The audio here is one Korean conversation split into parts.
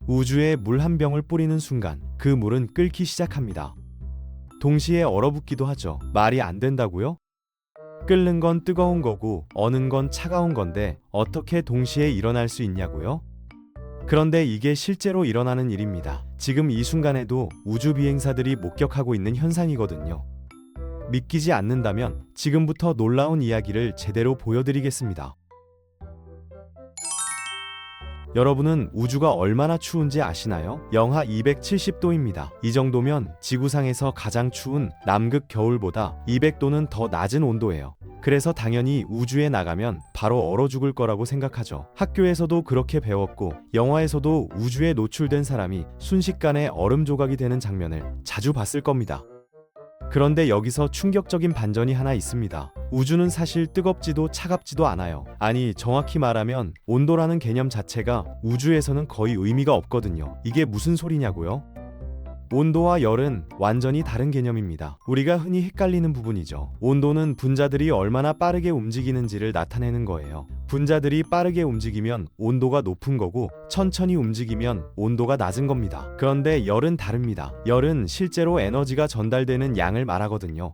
우주에 물 한 병을 뿌리는 순간 그 물은 끓기 시작합니다. 동시에 얼어붙기도 하죠. 말이 안 된다고요? 끓는 건 뜨거운 거고 어는 건 차가운 건데 어떻게 동시에 일어날 수 있냐고요? 그런데 이게 실제로 일어나는 일입니다. 지금 이 순간에도 우주 비행사들이 목격하고 있는 현상이거든요. 믿기지 않는다면 지금부터 놀라운 이야기를 제대로 보여드리겠습니다. 여러분은 우주가 얼마나 추운지 아시나요? 영하 270도입니다. 이 정도면 지구상에서 가장 추운 남극 겨울보다 200도는 더 낮은 온도예요. 그래서 당연히 우주에 나가면 바로 얼어 죽을 거라고 생각하죠. 학교에서도 그렇게 배웠고 영화에서도 우주에 노출된 사람이 순식간에 얼음 조각이 되는 장면을 자주 봤을 겁니다. 그런데 여기서 충격적인 반전이 하나 있습니다. 우주는 사실 뜨겁지도 차갑지도 않아요. 아니, 정확히 말하면 온도라는 개념 자체가 우주에서는 거의 의미가 없거든요. 이게 무슨 소리냐고요? 온도와 열은 완전히 다른 개념입니다. 우리가 흔히 헷갈리는 부분이죠. 온도는 분자들이 얼마나 빠르게 움직이는지를 나타내는 거예요. 분자들이 빠르게 움직이면 온도가 높은 거고 천천히 움직이면 온도가 낮은 겁니다. 그런데 열은 다릅니다. 열은 실제로 에너지가 전달되는 양을 말하거든요.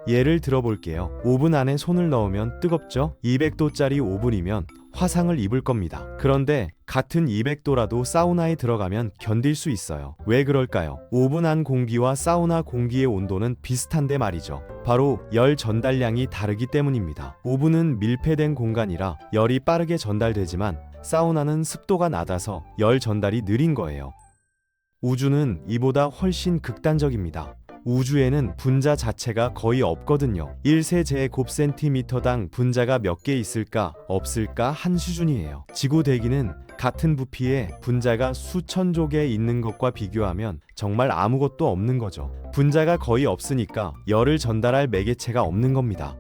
예를 들어볼게요. 오븐 안에 손을 넣으면 뜨겁죠? 200도짜리 오븐이면 화상을 입을 겁니다. 그런데 같은 200도라도 사우나에 들어가면 견딜 수 있어요. 왜 그럴까요? 오븐 안 공기와 사우나 공기의 온도는 비슷한데 말이죠. 바로 열 전달량이 다르기 때문입니다. 오븐은 밀폐된 공간이라 열이 빠르게 전달되지만 사우나는 습도가 낮아서 열 전달이 느린 거예요. 우주는 이보다 훨씬 극단적입니다. 우주에는 분자 자체가 거의 없거든요. 1세제곱센티미터당 분자가 몇 개 있을까 없을까 한 수준이에요. 지구 대기는 같은 부피에 분자가 수천조 개 있는 것과 비교하면 정말 아무것도 없는 거죠. 분자가 거의 없으니까 열을 전달할 매개체가 없는 겁니다.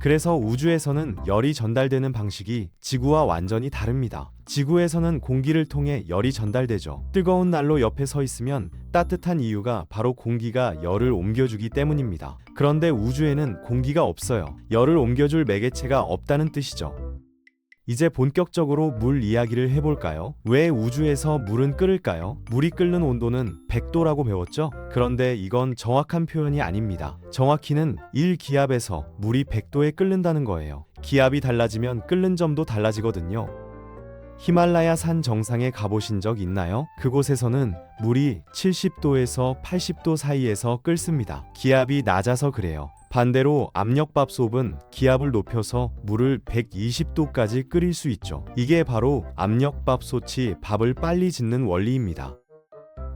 그래서 우주에서는 열이 전달되는 방식이 지구와 완전히 다릅니다. 지구에서는 공기를 통해 열이 전달되죠. 뜨거운 난로 옆에 서 있으면 따뜻한 이유가 바로 공기가 열을 옮겨주기 때문입니다. 그런데 우주에는 공기가 없어요. 열을 옮겨줄 매개체가 없다는 뜻이죠. 이제 본격적으로 물 이야기를 해볼까요? 왜 우주에서 물은 끓을까요? 물이 끓는 온도는 100도라고 배웠죠? 그런데 이건 정확한 표현이 아닙니다. 정확히는 1기압에서 물이 100도에 끓는다는 거예요. 기압이 달라지면 끓는 점도 달라지거든요. 히말라야 산 정상에 가보신 적 있나요? 그곳에서는 물이 70도에서 80도 사이에서 끓습니다. 기압이 낮아서 그래요. 반대로 압력밥솥은 기압을 높여서 물을 120도까지 끓일 수 있죠. 이게 바로 압력밥솥이 밥을 빨리 짓는 원리입니다.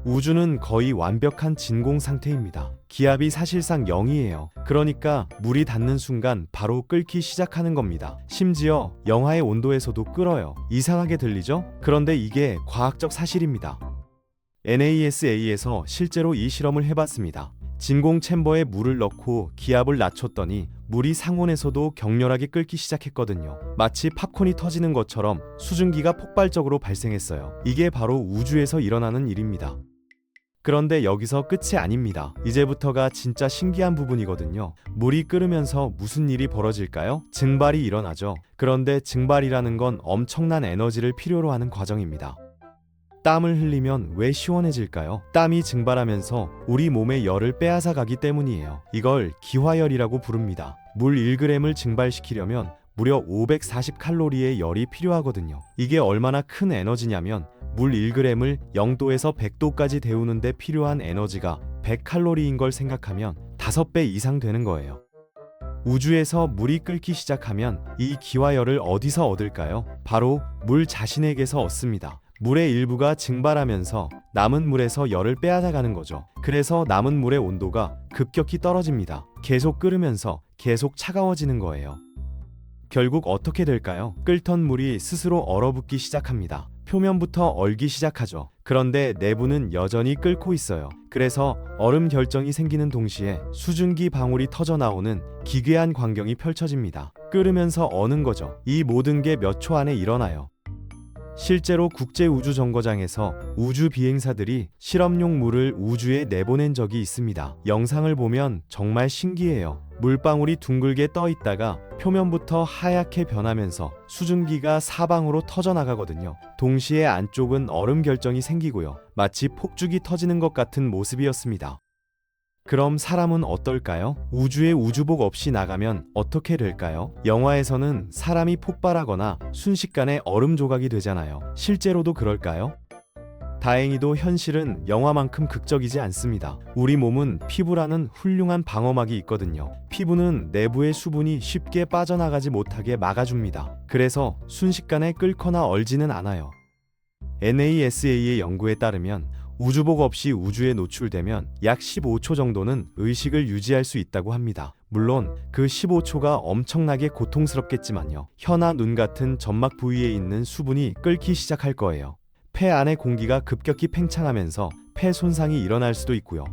우주는 거의 완벽한 진공 상태입니다. 기압이 사실상 0이에요. 그러니까 물이 닿는 순간 바로 끓기 시작하는 겁니다. 심지어 영하의 온도에서도 끓어요. 이상하게 들리죠? 그런데 이게 과학적 사실입니다. NASA에서 실제로 이 실험을 해봤습니다. 진공 챔버에 물을 넣고 기압을 낮췄더니 물이 상온에서도 격렬하게 끓기 시작했거든요. 마치 팝콘이 터지는 것처럼 수증기가 폭발적으로 발생했어요. 이게 바로 우주에서 일어나는 일입니다. 그런데 여기서 끝이 아닙니다. 이제부터가 진짜 신기한 부분이거든요. 물이 끓으면서 무슨 일이 벌어질까요? 증발이 일어나죠. 그런데 증발이라는 건 엄청난 에너지를 필요로 하는 과정입니다. 땀을 흘리면 왜 시원해질까요? 땀이 증발하면서 우리 몸의 열을 빼앗아 가기 때문이에요. 이걸 기화열이라고 부릅니다. 물 1g을 증발시키려면 무려 540칼로리의 열이 필요하거든요. 이게 얼마나 큰 에너지냐면 물 1g을 0도에서 100도까지 데우는 데 필요한 에너지가 100칼로리인 걸 생각하면 5배 이상 되는 거예요. 우주에서 물이 끓기 시작하면 이 기화열을 어디서 얻을까요? 바로 물 자신에게서 얻습니다. 물의 일부가 증발하면서 남은 물에서 열을 빼앗아가는 거죠. 그래서 남은 물의 온도가 급격히 떨어집니다. 계속 끓으면서 계속 차가워지는 거예요. 결국 어떻게 될까요? 끓던 물이 스스로 얼어붙기 시작합니다. 표면부터 얼기 시작하죠. 그런데 내부는 여전히 끓고 있어요. 그래서 얼음 결정이 생기는 동시에 수증기 방울이 터져 나오는 기괴한 광경이 펼쳐집니다. 끓으면서 어는 거죠. 이 모든 게 몇 초 안에 일어나요. 실제로 국제우주정거장에서 우주 비행사들이 실험용 물을 우주에 내보낸 적이 있습니다. 영상을 보면 정말 신기해요. 물방울이 둥글게 떠 있다가 표면부터 하얗게 변하면서 수증기가 사방으로 터져나가거든요. 동시에 안쪽은 얼음 결정이 생기고요. 마치 폭죽이 터지는 것 같은 모습이었습니다. 그럼 사람은 어떨까요? 우주에 우주복 없이 나가면 어떻게 될까요? 영화에서는 사람이 폭발하거나 순식간에 얼음 조각이 되잖아요. 실제로도 그럴까요? 다행히도 현실은 영화만큼 극적이지 않습니다. 우리 몸은 피부라는 훌륭한 방어막이 있거든요. 피부는 내부의 수분이 쉽게 빠져나가지 못하게 막아줍니다. 그래서 순식간에 끓거나 얼지는 않아요. NASA의 연구에 따르면 우주복 없이 우주에 노출되면 약 15초 정도는 의식을 유지할 수 있다고 합니다. 물론 그 15초가 엄청나게 고통스럽겠지만요. 혀나 눈 같은 점막 부위에 있는 수분이 끓기 시작할 거예요. 폐 안의 공기가 급격히 팽창하면서 폐 손상이 일어날 수도 있고요.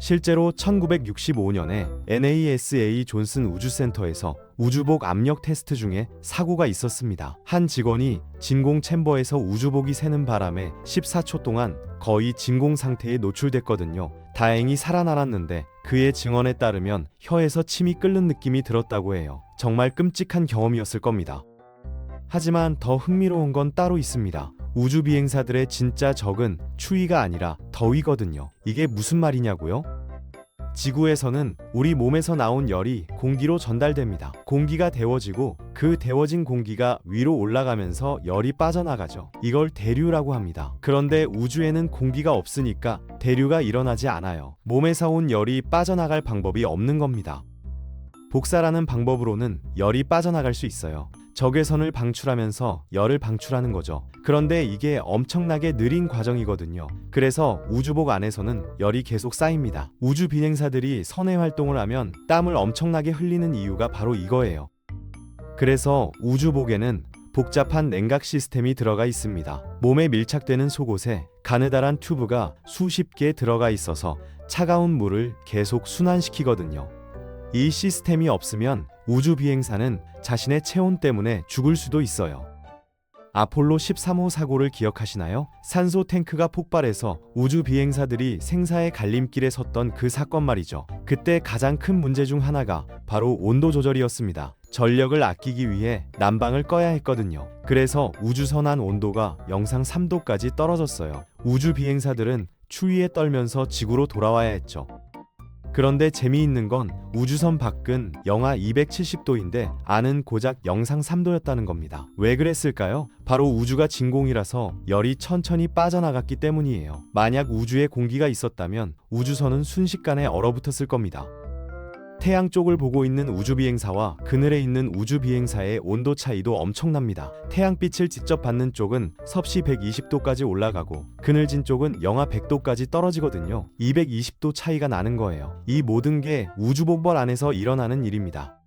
실제로 1965년에 NASA 존슨 우주센터에서 우주복 압력 테스트 중에 사고가 있었습니다. 한 직원이 진공 챔버에서 우주복이 새는 바람에 14초 동안 거의 진공 상태에 노출됐거든요. 다행히 살아남았는데 그의 증언에 따르면 혀에서 침이 끓는 느낌이 들었다고 해요. 정말 끔찍한 경험이었을 겁니다. 하지만 더 흥미로운 건 따로 있습니다. 우주 비행사들의 진짜 적은 추위가 아니라 더위거든요. 이게 무슨 말이냐고요? 지구에서는 우리 몸에서 나온 열이 공기로 전달됩니다. 공기가 데워지고 그 데워진 공기가 위로 올라가면서 열이 빠져나가죠. 이걸 대류라고 합니다. 그런데 우주에는 공기가 없으니까 대류가 일어나지 않아요. 몸에서 온 열이 빠져나갈 방법이 없는 겁니다. 복사라는 방법으로는 열이 빠져나갈 수 있어요. 적외선을 방출하면서 열을 방출하는 거죠. 그런데 이게 엄청나게 느린 과정이거든요. 그래서 우주복 안에서는 열이 계속 쌓입니다. 우주 비행사들이 선외 활동을 하면 땀을 엄청나게 흘리는 이유가 바로 이거예요. 그래서 우주복에는 복잡한 냉각 시스템이 들어가 있습니다. 몸에 밀착되는 속옷에 가느다란 튜브가 수십 개 들어가 있어서 차가운 물을 계속 순환시키거든요. 이 시스템이 없으면 우주 비행사는 자신의 체온 때문에 죽을 수도 있어요. 아폴로 13호 사고를 기억하시나요? 산소 탱크가 폭발해서 우주 비행사들이 생사의 갈림길에 섰던 그 사건 말이죠. 그때 가장 큰 문제 중 하나가 바로 온도 조절이었습니다. 전력을 아끼기 위해 난방을 꺼야 했거든요. 그래서 우주선 안 온도가 영상 3도까지 떨어졌어요. 우주 비행사들은 추위에 떨면서 지구로 돌아와야 했죠. 그런데 재미있는 건 우주선 밖은 영하 270도인데 안은 고작 영상 3도였다는 겁니다. 왜 그랬을까요? 바로 우주가 진공이라서 열이 천천히 빠져나갔기 때문이에요. 만약 우주에 공기가 있었다면 우주선은 순식간에 얼어붙었을 겁니다. 태양 쪽을 보고 있는 우주 비행사와 그늘에 있는 우주 비행사의 온도 차이도 엄청납니다. 태양빛을 직접 받는 쪽은 섭씨 120도까지 올라가고 그늘진 쪽은 영하 100도까지 떨어지거든요. 220도 차이가 나는 거예요. 이 모든 게 우주복벌 안에서 일어나는 일입니다.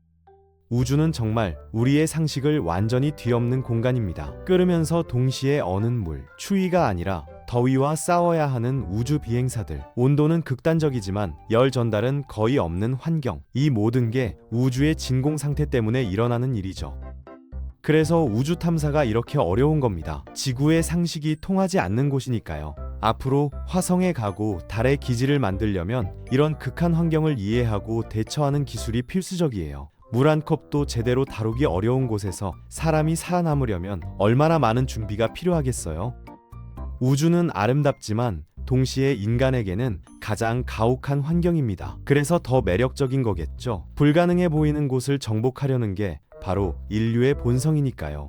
우주는 정말 우리의 상식을 완전히 뒤엎는 공간입니다. 끓으면서 동시에 어는 물, 추위가 아니라 더위와 싸워야 하는 우주 비행사들, 온도는 극단적이지만 열 전달은 거의 없는 환경, 이 모든 게 우주의 진공 상태 때문에 일어나는 일이죠. 그래서 우주 탐사가 이렇게 어려운 겁니다. 지구의 상식이 통하지 않는 곳이니까요. 앞으로 화성에 가고 달의 기지를 만들려면 이런 극한 환경을 이해하고 대처하는 기술이 필수적이에요. 물 한 컵도 제대로 다루기 어려운 곳에서 사람이 살아남으려면 얼마나 많은 준비가 필요하겠어요? 우주는 아름답지만 동시에 인간에게는 가장 가혹한 환경입니다. 그래서 더 매력적인 거겠죠. 불가능해 보이는 곳을 정복하려는 게 바로 인류의 본성이니까요.